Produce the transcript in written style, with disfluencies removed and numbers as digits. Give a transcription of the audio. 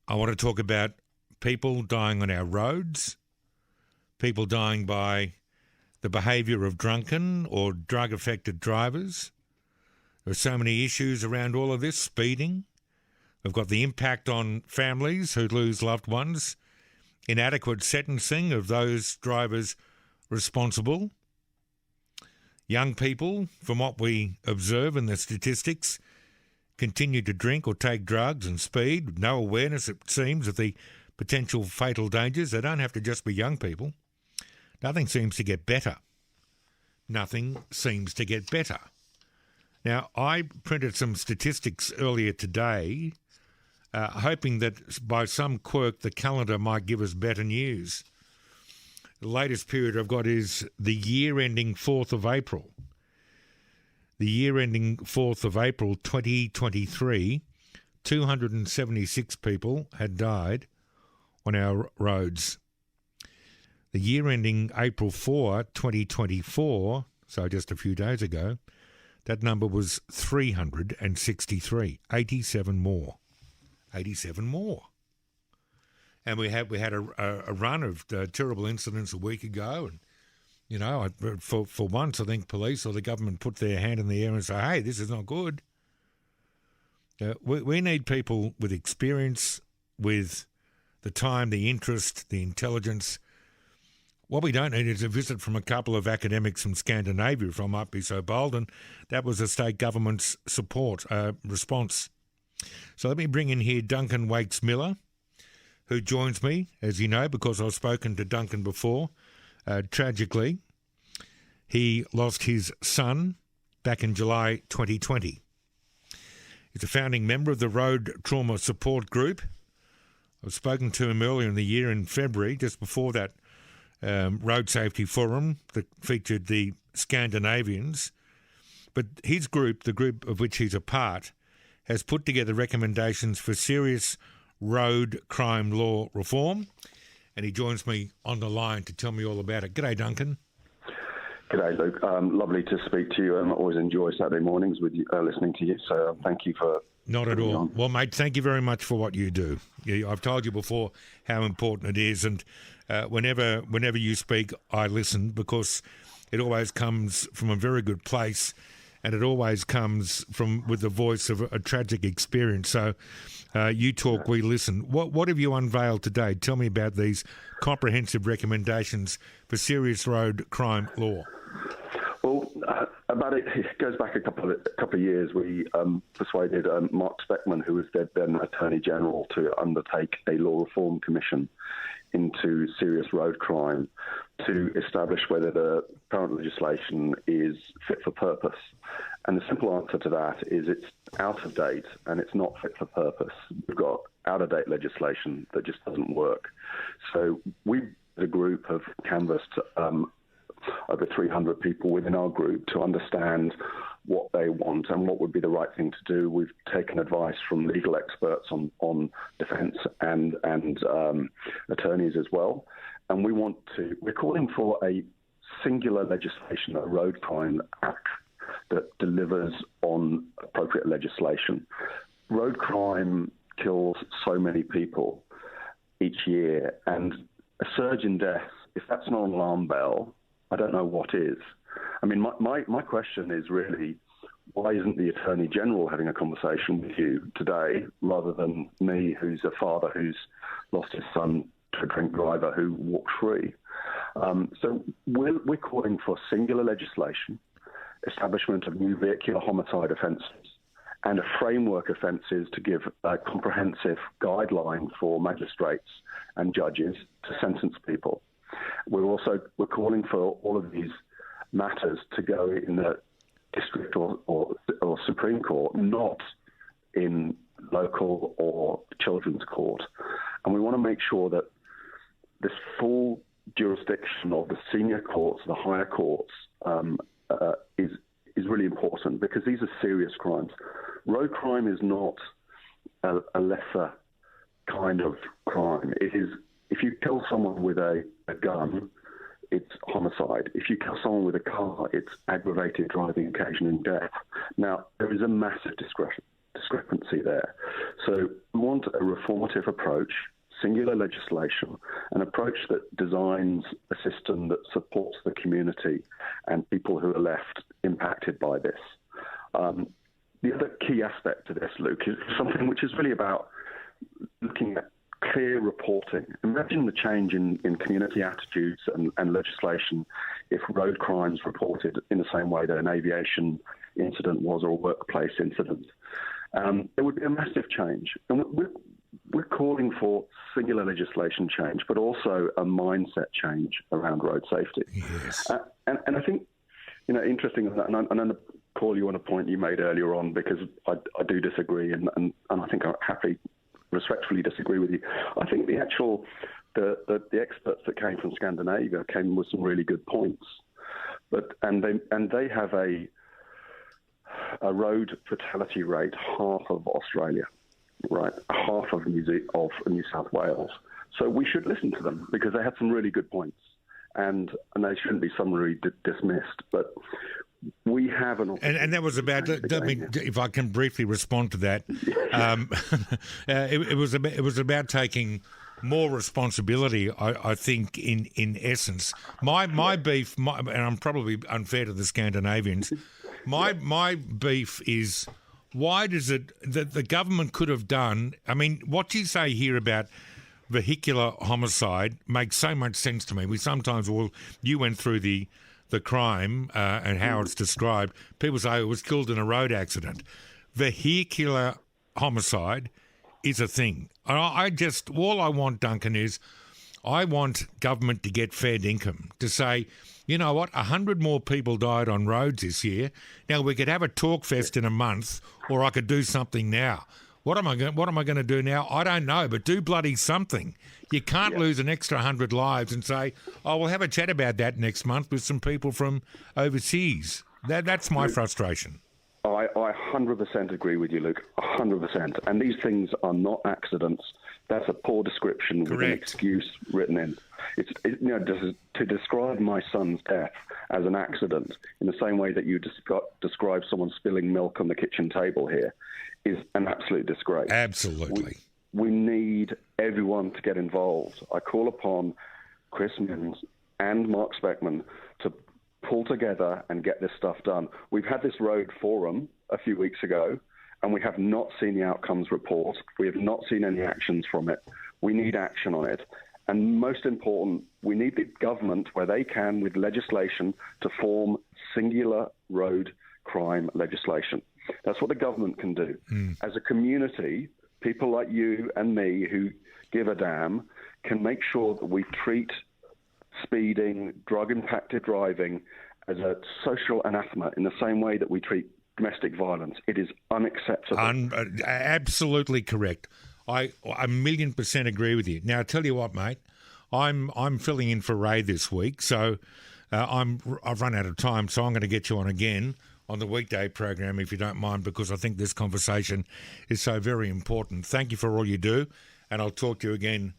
I want to talk about people dying on our roads, people dying by the behaviour of drunken or drug-affected drivers. There are so many issues around all of this. Speeding. We've got the impact on families who lose loved ones. Inadequate sentencing of those drivers responsible. Young people, from what we observe in the statistics, continue to drink or take drugs and speed with no awareness, it seems, of the potential fatal dangers. They don't have to just be young people. Nothing seems to get better. Nothing seems to get better. Now, I printed some statistics earlier today, hoping that by some quirk the calendar might give us better news. The latest period I've got is the year ending 4th of April. The year ending 4th of April 2023, 276 people had died on our roads. The year ending April 4, 2024, so just a few days ago, that number was 363, 87 more. 87 more. And we had a run of terrible incidents a week ago, and you know, for once, I think police or the government put their hand in the air and say, hey, this is not good. We need people with experience, with the time, the interest, the intelligence. What we don't need is a visit from a couple of academics from Scandinavia, if I might be so bold, and that was the state government's response. So let me bring in here Duncan Wakes-Miller, who joins me, as you know, because I've spoken to Duncan before. Tragically, he lost his son back in July 2020. He's a founding member of the Road Trauma Support Group. I've spoken to him earlier in the year in February, just before that road safety forum that featured the Scandinavians. But his group, the group of which he's a part, has put together recommendations for serious road crime law reform. And he joins me on the line to tell me all about it. G'day, Duncan. G'day, Luke. Lovely to speak to you. I always enjoy Saturday mornings with you, listening to you. So thank you for... Not at all. Well, mate, thank you very much for what you do. I've told you before how important it is. And whenever you speak, I listen, because it always comes from a very good place. And it always comes with the voice of a tragic experience. So you talk, we listen. What have you unveiled today? Tell me about these comprehensive recommendations for serious road crime law. Well, it goes back a couple of years. We persuaded Mark Speckman, who was then Attorney General, to undertake a law reform commission into serious road crime to establish whether the current legislation is fit for purpose. And the simple answer to that is it's out of date and it's not fit for purpose. We've got out-of-date legislation that just doesn't work. So we, the group, have canvassed over 300 people within our group to understand what they want and what would be the right thing to do. We've taken advice from legal experts on defence and attorneys as well. And we're calling for a singular legislation, a road crime act that delivers on appropriate legislation. Road crime kills so many people each year, and a surge in deaths, if that's not an alarm bell, I don't know what is. I mean, my question is really, why isn't the Attorney General having a conversation with you today rather than me, who's a father who's lost his son to a drink driver who walked free? So we're calling for singular legislation, establishment of new vehicular homicide offences, and a framework offences to give a comprehensive guideline for magistrates and judges to sentence people. We're calling for all of these matters to go in the district or Supreme Court, not in local or children's court. And we want to make sure that this full jurisdiction of the senior courts, the higher courts, is really important, because these are serious crimes. Road crime is not a lesser kind of crime. It is, if you kill someone with a gun, it's homicide. If you kill someone with a car, it's aggravated driving occasioning death. Now, there is a massive discrepancy discrepancy there. So we want a reformative approach, singular legislation, an approach that designs a system that supports the community and people who are left impacted by this. The other key aspect to this, Luke, is something which is really about looking at clear reporting. Imagine the change in community attitudes and legislation if road crimes reported in the same way that an aviation incident was or a workplace incident. There would be a massive change. And we're calling for singular legislation change, but also a mindset change around road safety. Yes. And I think, interesting, and I'm going to call you on a point you made earlier on, because I do disagree, and I think I'm happy respectfully disagree with you. I think the experts that came from Scandinavia came with some really good points, and they have a road fatality rate half of Australia, right? Half of New South Wales. So we should listen to them because they had some really good points, and they shouldn't be summarily dismissed. But we have an opportunity. And that was about. If I can briefly respond to that, it was about taking more responsibility. I think in essence, my beef, and I'm probably unfair to the Scandinavians. My beef is, why does it that the government could have done? I mean, what you say here about vehicular homicide makes so much sense to me. We sometimes, you went through the crime and how it's described. People say it was killed in a road accident. Vehicular homicide is a thing. And all I want, Duncan, is I want government to get fair income, to say, you know what, 100 more people died on roads this year. Now, we could have a talk fest in a month, or I could do something now. What am I going to do now? I don't know, but do bloody something. You can't lose an extra 100 lives and say, oh, we'll have a chat about that next month with some people from overseas. That's my frustration. I 100% agree with you, Luke, 100%. And these things are not accidents. That's a poor description with an excuse written in. To describe my son's death as an accident in the same way that you describe someone spilling milk on the kitchen table here is an absolute disgrace. Absolutely. We need everyone to get involved. I call upon Chris Minns and Mark Speckman to pull together and get this stuff done. We've had this road forum a few weeks ago, and we have not seen the outcomes report. We have not seen any actions from it. We need action on it. And most important, we need the government, where they can, with legislation, to form singular road crime legislation. That's what the government can do. As a community, people like you and me who give a damn can make sure that we treat speeding, drug-impacted driving as a social anathema in the same way that we treat domestic violence. It is unacceptable. Absolutely correct. I 1,000,000% agree with you. Now, I tell you what, mate, I'm filling in for Ray this week, so I've run out of time, so I'm going to get you on again on the weekday program, if you don't mind, because I think this conversation is so very important. Thank you for all you do, and I'll talk to you again